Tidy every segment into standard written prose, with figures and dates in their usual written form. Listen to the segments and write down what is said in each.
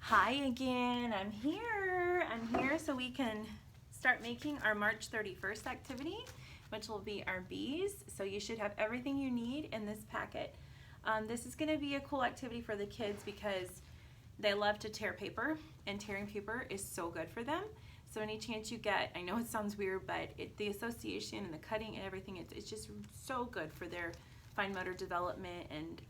Hi again, I'm here so we can start making our March 31st activity, which will be our bees. So you should have everything you need in this packet. This is going to be a cool activity for the kids because they love to tear paper, and tearing paper is so good for them. So any chance you get, I know it sounds weird, but the association and the cutting and everything, it's just so good for their fine motor development and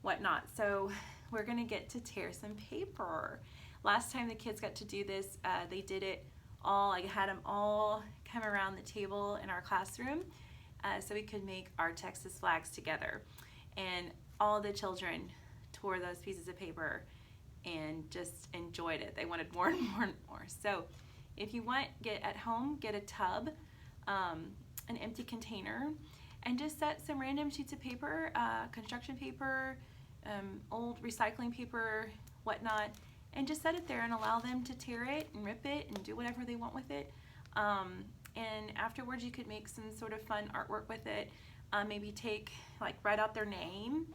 whatnot. So we're gonna get to tear some paper. Last time the kids got to do this, they did it all, I had them all come around the table in our classroom so we could make our Texas flags together. And all the children tore those pieces of paper and just enjoyed it. They wanted more and more and more. So if you want, get at home, get a tub, an empty container, and just set some random sheets of paper, construction paper, old recycling paper, whatnot, and just set it there and allow them to tear it and rip it and do whatever they want with it. And afterwards you could make some sort of fun artwork with it. Maybe write out their name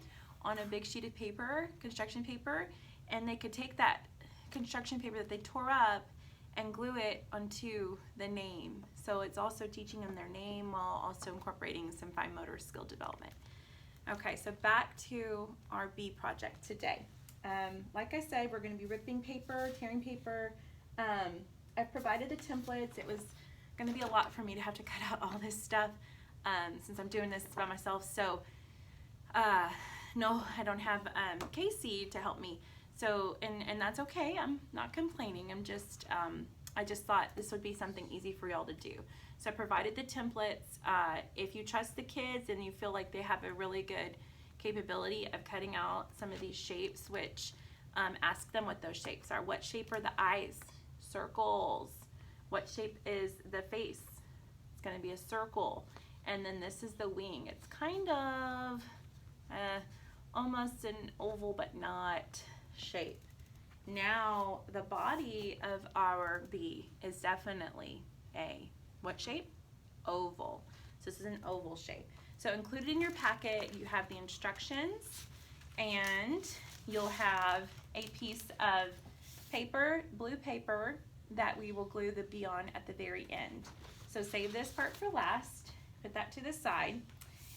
on a big sheet of paper, construction paper, and they could take that construction paper that they tore up and glue it onto the name. So it's also teaching them their name while also incorporating some fine motor skill development. Okay, so back to our bee project today. Like I said, we're going to be ripping paper, tearing paper. I've provided the templates. It was going to be a lot for me to have to cut out all this stuff since I'm doing this by myself. So no, I don't have Casey to help me. So, and that's okay. I'm not complaining. I just thought this would be something easy for y'all to do. So I provided the templates. If you trust the kids and you feel like they have a really good capability of cutting out some of these shapes, which ask them what those shapes are. What shape are the eyes? Circles. What shape is the face? It's going to be a circle. And then this is the wing. It's kind of almost an oval but not shape. Now the body of our bee is definitely a what shape? Oval. So this is an oval shape. So included in your packet you have the instructions, and you'll have a piece of paper, blue paper, that we will glue the bee on at the very end. So save this part for last, put that to the side,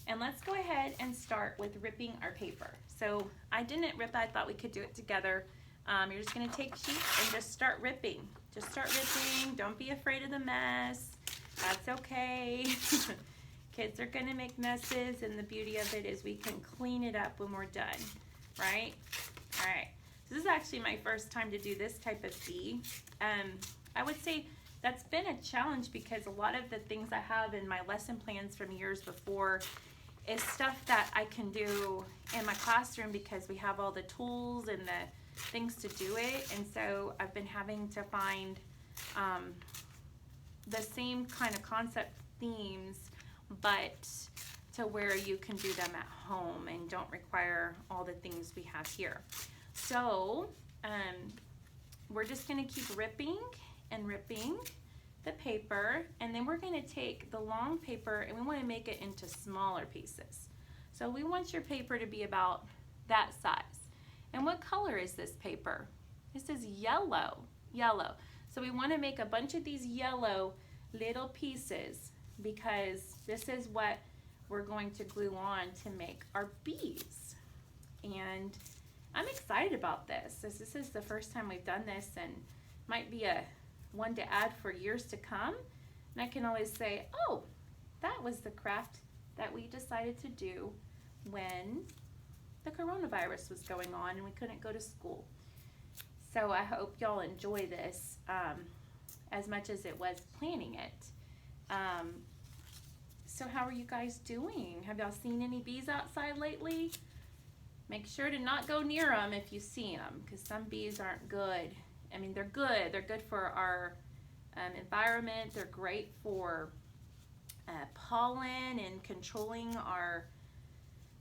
and let's go ahead and start with ripping our paper. So I didn't rip, I thought we could do it together. You're just going to take sheets and just start ripping. Just start ripping. Don't be afraid of the mess. That's okay. Kids are going to make messes, and the beauty of it is we can clean it up when we're done, right? All right. So this is actually my first time to do this type of bee. I would say that's been a challenge because a lot of the things I have in my lesson plans from years before is stuff that I can do in my classroom because we have all the tools and the things to do it, and so I've been having to find the same kind of concept themes, but to where you can do them at home and don't require all the things we have here. So we're just going to keep ripping and ripping the paper, and then we're going to take the long paper and we want to make it into smaller pieces. So we want your paper to be about that size. And what color is this paper? This is yellow. Yellow. So we want to make a bunch of these yellow little pieces because this is what we're going to glue on to make our bees. And I'm excited about this. This is the first time we've done this, and might be a one to add for years to come. And I can always say, oh, that was the craft that we decided to do when the coronavirus was going on and we couldn't go to school. So I hope y'all enjoy this as much as it was planning it. So how are you guys doing? Have y'all seen any bees outside lately? Make sure to not go near them if you see them, because some bees aren't good. I mean, they're good. They're good for our environment. They're great for pollen and controlling our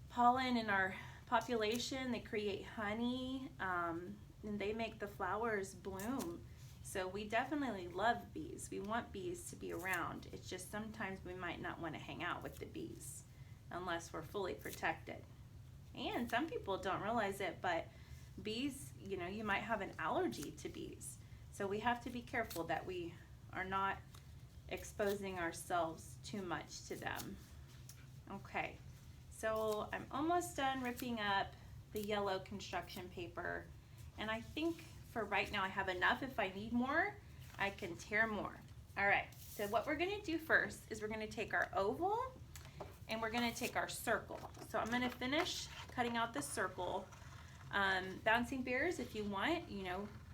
pollen in our population. They create honey, and they make the flowers bloom. So we definitely love bees. We want bees to be around. It's just sometimes we might not want to hang out with the bees unless we're fully protected. And some people don't realize it, but bees you might have an allergy to bees. So we have to be careful that we are not exposing ourselves too much to them. Okay, so I'm almost done ripping up the yellow construction paper, and I think for right now I have enough. If I need more, I can tear more. All right, so what we're gonna do first is we're gonna take our oval and we're gonna take our circle. So I'm gonna finish cutting out the circle. Bouncing bears, if you want,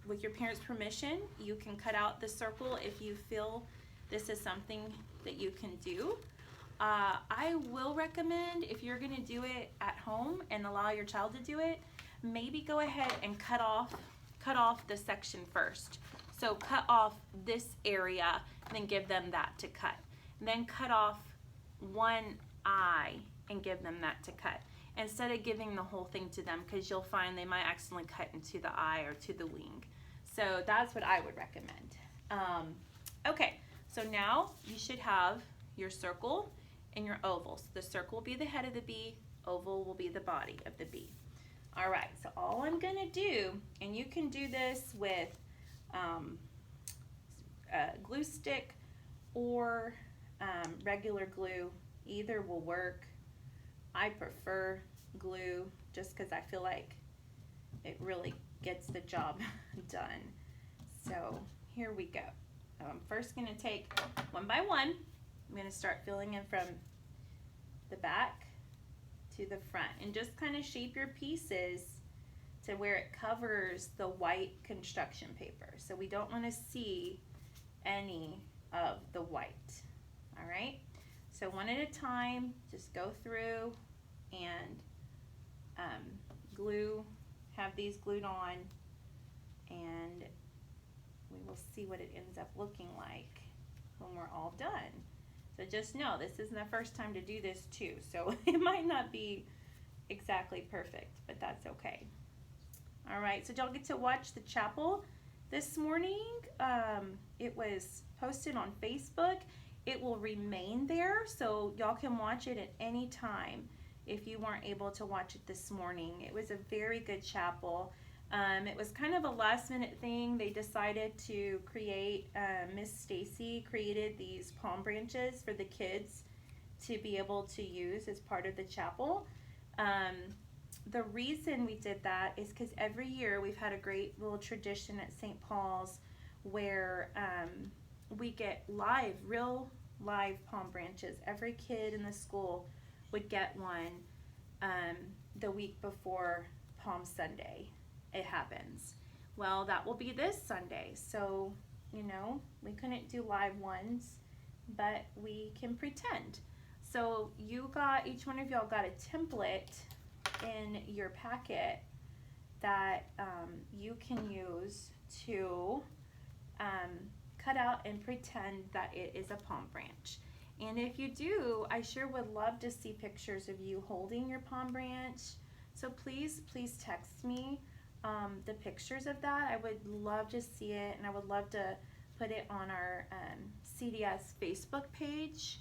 with your parents' permission, you can cut out the circle if you feel this is something that you can do. I will recommend, if you're gonna do it at home and allow your child to do it, maybe go ahead and cut off the section first. So cut off this area, and then give them that to cut. And then cut off one eye and give them that to cut, instead of giving the whole thing to them, because you'll find they might accidentally cut into the eye or to the wing. So that's what I would recommend. Okay, so now you should have your circle and your oval. So the circle will be the head of the bee, oval will be the body of the bee. All right, so all I'm gonna do, and you can do this with a glue stick or regular glue, either will work. I prefer glue just because I feel like it really gets the job done. So here we go. I'm first going to take one by one. I'm going to start filling in from the back to the front, and just kind of shape your pieces to where it covers the white construction paper. So we don't want to see any of the white. All right, so one at a time, just go through and have these glued on, and we will see what it ends up looking like when we're all done. So just know, this isn't the first time to do this too, so it might not be exactly perfect, but that's okay. All right, so y'all get to watch the chapel this morning. It was posted on Facebook. It will remain there, so y'all can watch it at any time if you weren't able to watch it this morning. It was a very good chapel. It was kind of a last minute thing. They decided to create, Miss Stacy created these palm branches for the kids to be able to use as part of the chapel. The reason we did that is because every year we've had a great little tradition at St. Paul's where we get real live palm branches. Every kid in the school would get one the week before Palm Sunday. It happens. Well, that will be this Sunday, so we couldn't do live ones, but we can pretend. So each one of y'all got a template in your packet that you can use to cut out and pretend that it is a palm branch. And if you do, I sure would love to see pictures of you holding your palm branch. So please text me the pictures of that. I would love to see it, and I would love to put it on our CDS Facebook page.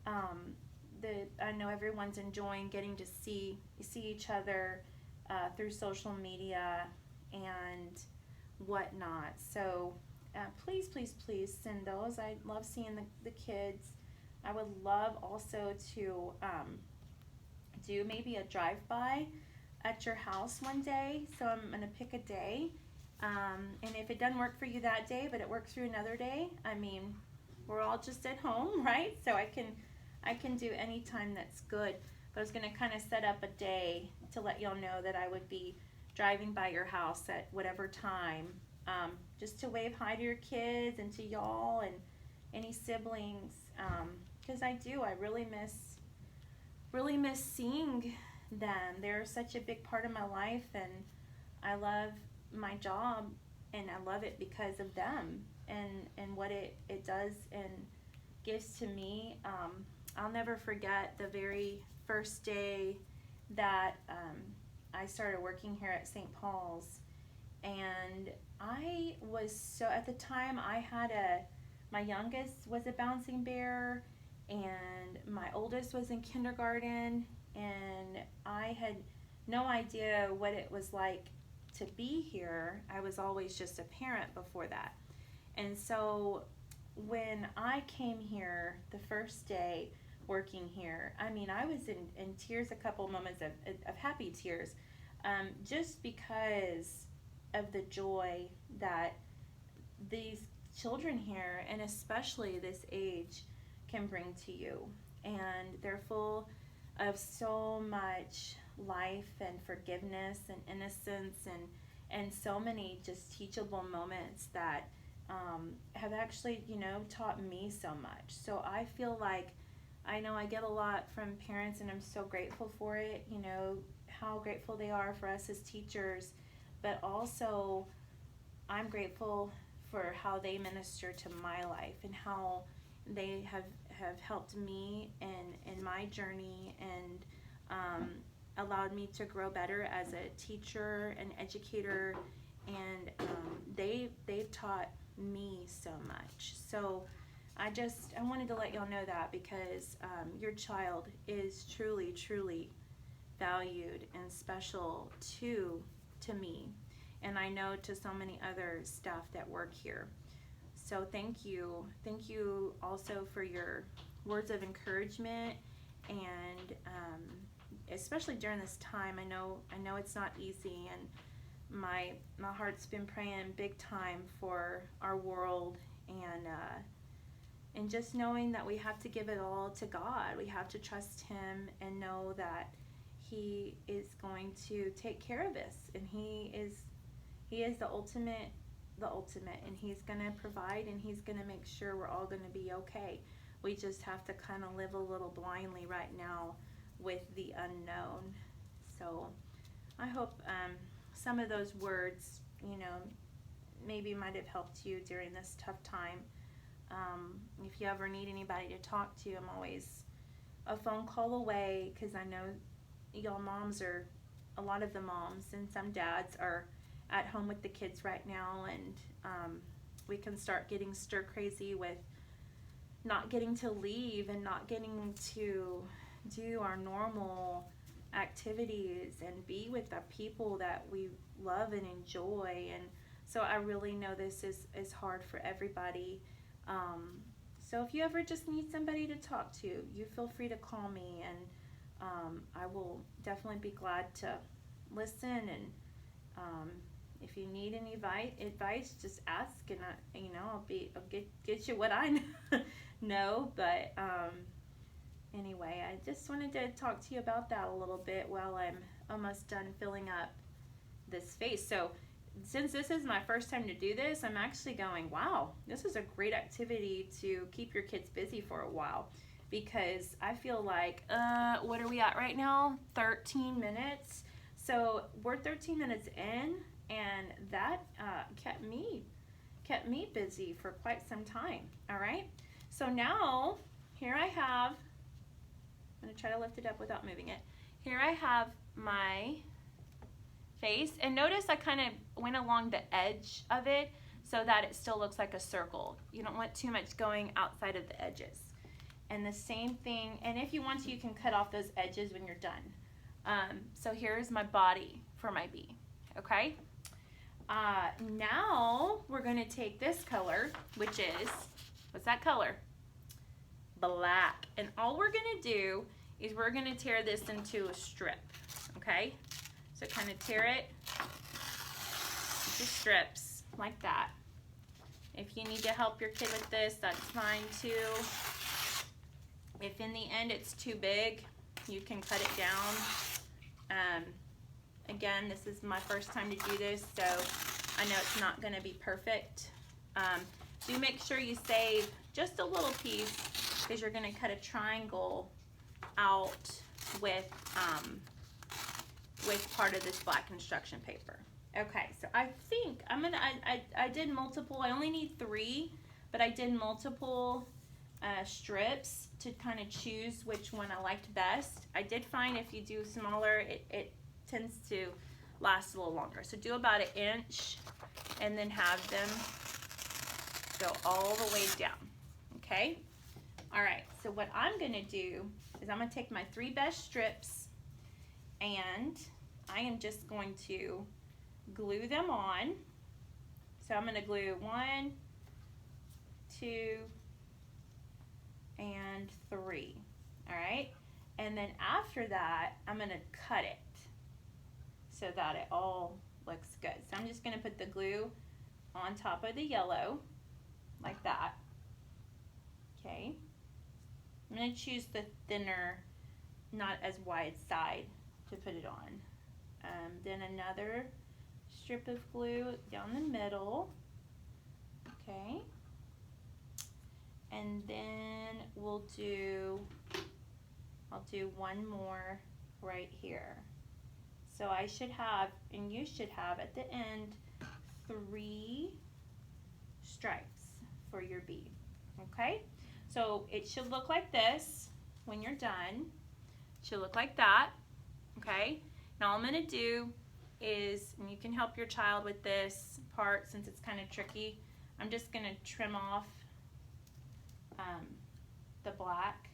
I know everyone's enjoying getting to see each other through social media and whatnot. So please send those. I love seeing the kids. I would love also to do maybe a drive-by at your house one day. So I'm going to pick a day. And if it doesn't work for you that day, but it works for another day, I mean, we're all just at home, right? So I can do any time that's good. But I was going to kind of set up a day to let y'all know that I would be driving by your house at whatever time, just to wave hi to your kids and to y'all and any siblings, because I really miss seeing them. They're such a big part of my life, and I love my job, and I love it because of them and what it does and gives to me. I'll never forget the very first day that I started working here at St. Paul's, and I was so, at the time I had my youngest was a bouncing bear, and my oldest was in kindergarten, and I had no idea what it was like to be here. I was always just a parent before that. And so when I came here the first day working here, I mean, I was in tears, a couple moments of happy tears, just because of the joy that these children here, and especially this age, can bring to you. And they're full of so much life and forgiveness and innocence, and so many just teachable moments that have actually, taught me so much. So I feel like, I know I get a lot from parents, and I'm so grateful for it, how grateful they are for us as teachers, but also I'm grateful for how they minister to my life and how they have helped me in my journey, and allowed me to grow better as a teacher and educator, and they've taught me so much. So I wanted to let y'all know that, because your child is truly, truly valued and special to me, and I know to so many other staff that work here. So thank you also for your words of encouragement, and especially during this time. I know it's not easy, and my heart's been praying big time for our world, and just knowing that we have to give it all to God. We have to trust Him and know that He is going to take care of us, and He is the ultimate, and He's going to provide, and He's going to make sure we're all going to be okay. We just have to kind of live a little blindly right now with the unknown. So I hope some of those words, maybe might have helped you during this tough time. If you ever need anybody to talk to, I'm always a phone call away, because I know y'all moms a lot of the moms and some dads are at home with the kids right now, and we can start getting stir crazy with not getting to leave and not getting to do our normal activities and be with the people that we love and enjoy. And so I really know this is hard for everybody. So if you ever just need somebody to talk to, you feel free to call me, and I will definitely be glad to listen. And if you need any advice, just ask, and I'll get you what I know. But anyway, I just wanted to talk to you about that a little bit while I'm almost done filling up this space. So since this is my first time to do this, I'm actually going, wow, this is a great activity to keep your kids busy for a while, because I feel like, what are we at right now? 13 minutes. So we're 13 minutes in, and that kept me busy for quite some time. All right. So now here I have, I'm going to try to lift it up without moving it. Here I have my face, and notice I kind of went along the edge of it so that it still looks like a circle. You don't want too much going outside of the edges. And the same thing, and if you want to, you can cut off those edges when you're done. So here's my body for my bee, okay? Now we're going to take this color, which is, what's that color? Black. And all we're going to do is we're going to tear this into a strip, okay? So kind of tear it into strips like that. If you need to help your kid with this, that's fine too. If in the end it's too big, you can cut it down. Again, this is my first time to do this, so I know it's not going to be perfect. Do make sure you save just a little piece, because you're going to cut a triangle out with part of this black construction paper. Okay, so I think I did multiple. I only need 3, but I did multiple strips to kind of choose which one I liked best. I did find if you do smaller, it tends to last a little longer. So do about 1 inch, and then have them go all the way down. Okay. All right. So what I'm going to do is I'm going to take my 3 best strips, and I am just going to glue them on. So I'm going to glue 1, 2, and 3. All right, and then after that, I'm going to cut it so that it all looks good. So I'm just going to put the glue on top of the yellow like that. Okay, I'm going to choose the thinner, not as wide side to put it on. Then another strip of glue down the middle. Okay, and then I'll do one more right here. So I should have, and you should have at the end, 3 stripes for your bee. Okay, so it should look like this when you're done. It should look like that. Okay, now all I'm going to do is, and you can help your child with this part since it's kind of tricky, I'm just going to trim off the black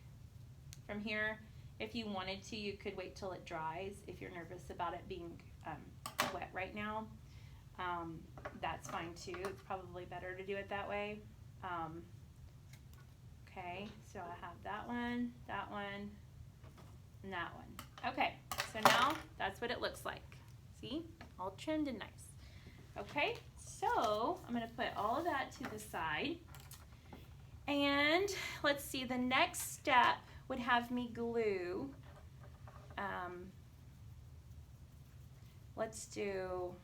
from here. If you wanted to, you could wait till it dries. If you're nervous about it being wet right now, that's fine too. It's probably better to do it that way. Okay, so I have that one, and that one. Okay, so now that's what it looks like. See, all trimmed and nice. Okay, so I'm going to put all of that to the side. And let's see, the next step would have me glue, let's do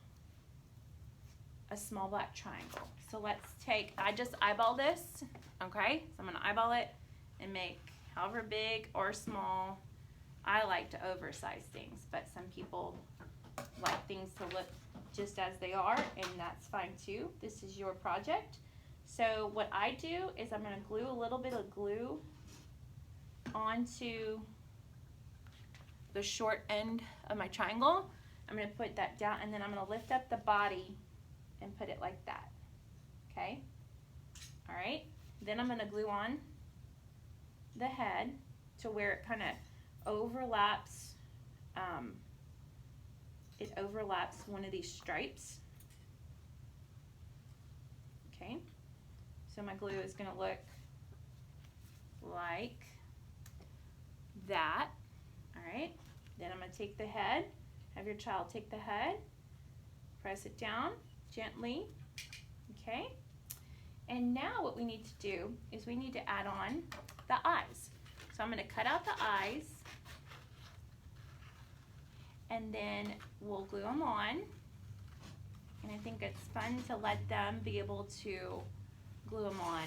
a small black triangle. So let's take, I just eyeball this, okay? So I'm gonna eyeball it and make however big or small. I like to oversize things, but some people like things to look just as they are, and that's fine too. This is your project. So what I do is I'm gonna glue a little bit of glue onto the short end of my triangle. I'm going to put that down, and then I'm going to lift up the body and put it like that. Okay? All right? Then I'm going to glue on the head to where it kind of overlaps. It overlaps one of these stripes. Okay? So my glue is going to look like that. All right, then I'm going to take the head, have your child take the head, press it down gently. Okay, and now what we need to do is we need to add on the eyes. So I'm going to cut out the eyes, and then we'll glue them on. And I think it's fun to let them be able to glue them on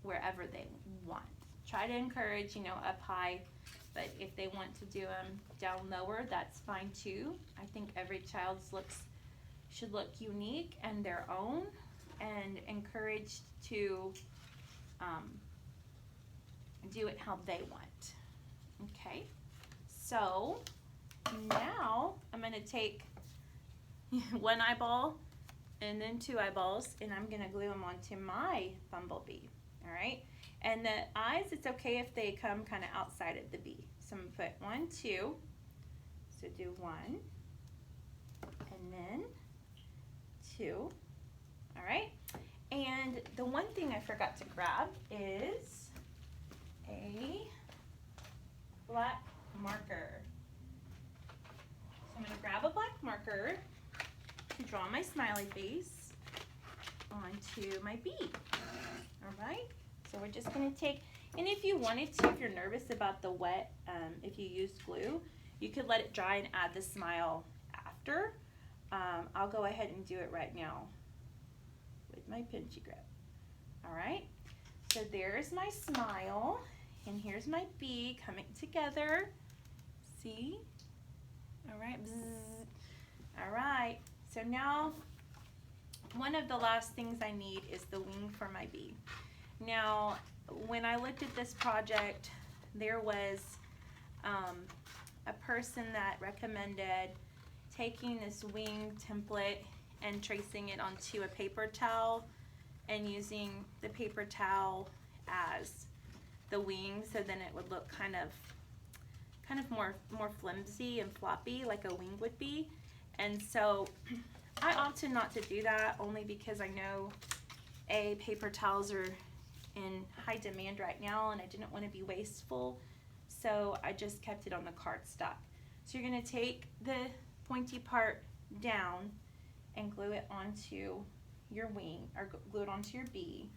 wherever they want. Try to encourage, up high, but if they want to do them down lower, that's fine too. I think every child's should look unique and their own, and encouraged to do it how they want. Okay, so now I'm going to take one eyeball and then 2 eyeballs, and I'm going to glue them onto my bumblebee. All right. And the eyes, it's okay if they come kind of outside of the bee. So I'm going to put 1, 2. So do 1, and then 2. All right. And the one thing I forgot to grab is a black marker. So I'm going to grab a black marker to draw my smiley face onto my bee. All right. So we're just going to take, and if you wanted to, if you're nervous about the wet, if you use glue, you could let it dry and add the smile after. I'll go ahead and do it right now with my pinchy grip. All right, so there's my smile, and here's my bee coming together. See? All right, bzzz. All right, so now one of the last things I need is the wing for my bee. Now, when I looked at this project, there was a person that recommended taking this wing template and tracing it onto a paper towel and using the paper towel as the wing, so then it would look kind of more flimsy and floppy like a wing would be. And so I opted not to do that only because I know paper towels are in high demand right now and I didn't want to be wasteful, so I just kept it on the cardstock. So you're going to take the pointy part down and glue it onto your wing, or glue it onto your bee.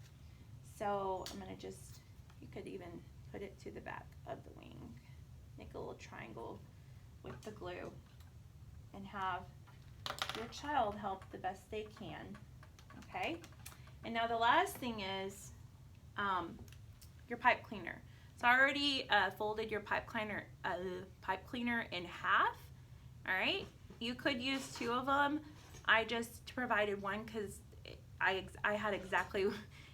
So I'm going to just, you could even put it to the back of the wing, make a little triangle with the glue, and have your child help the best they can. Okay, and now the last thing is your pipe cleaner. So I already folded your pipe cleaner in half. All right, you could use 2 of them. I just provided one because I had exactly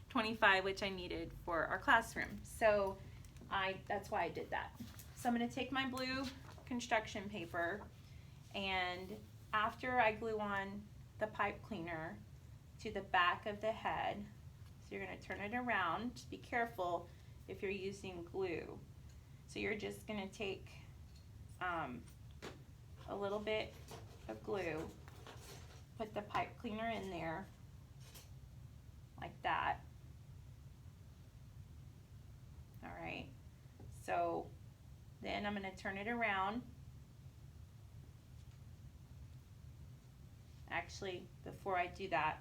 25, which I needed for our classroom. So that's why I did that. So I'm going to take my blue construction paper, and after I glue on the pipe cleaner to the back of the head, so you're going to turn it around. Just be careful if you're using glue. So you're just going to take a little bit of glue, put the pipe cleaner in there like that. All right, so then I'm going to turn it around. Actually, before I do that,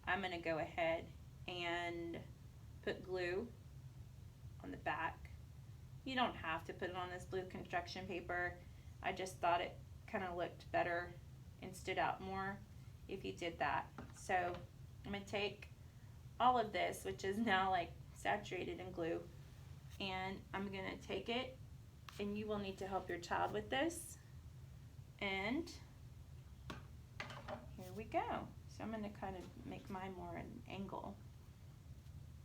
I'm going to go ahead and put glue on the back. You don't have to put it on this blue construction paper. I just thought it kind of looked better and stood out more if you did that. So I'm going to take all of this, which is now like saturated in glue, and I'm going to take it, and you will need to help your child with this. And here we go. So I'm going to kind of make mine more an angle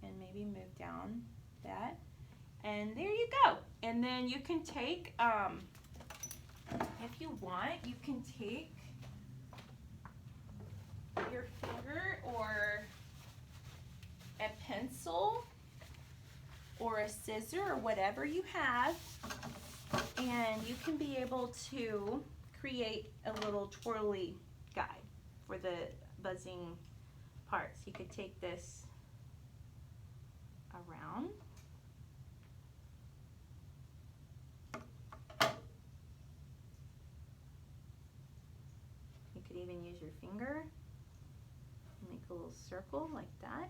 and maybe move down that. And there you go. And then you can take, if you want, you can take your finger or a pencil or a scissor or whatever you have, and you can be able to create a little twirly guide for the buzzing parts. You could take this around. You could even use your finger and make a little circle like that.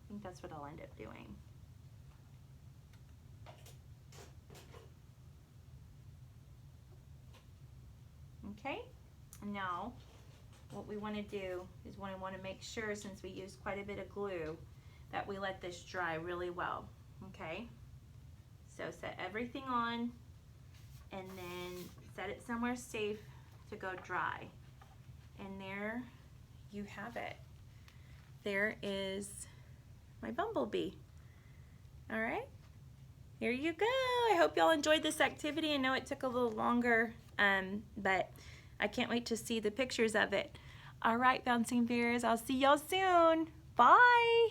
I think that's what I'll end up doing. Okay, now what we want to do is we want to make sure, since we used quite a bit of glue, that we let this dry really well. Okay, so set everything on and then set it somewhere safe to go dry. And there you have it. There is my bumblebee. All right, here you go. I hope y'all enjoyed this activity. I know it took a little longer, but I can't wait to see the pictures of it. All right, Bouncing Bears, I'll see y'all soon. Bye.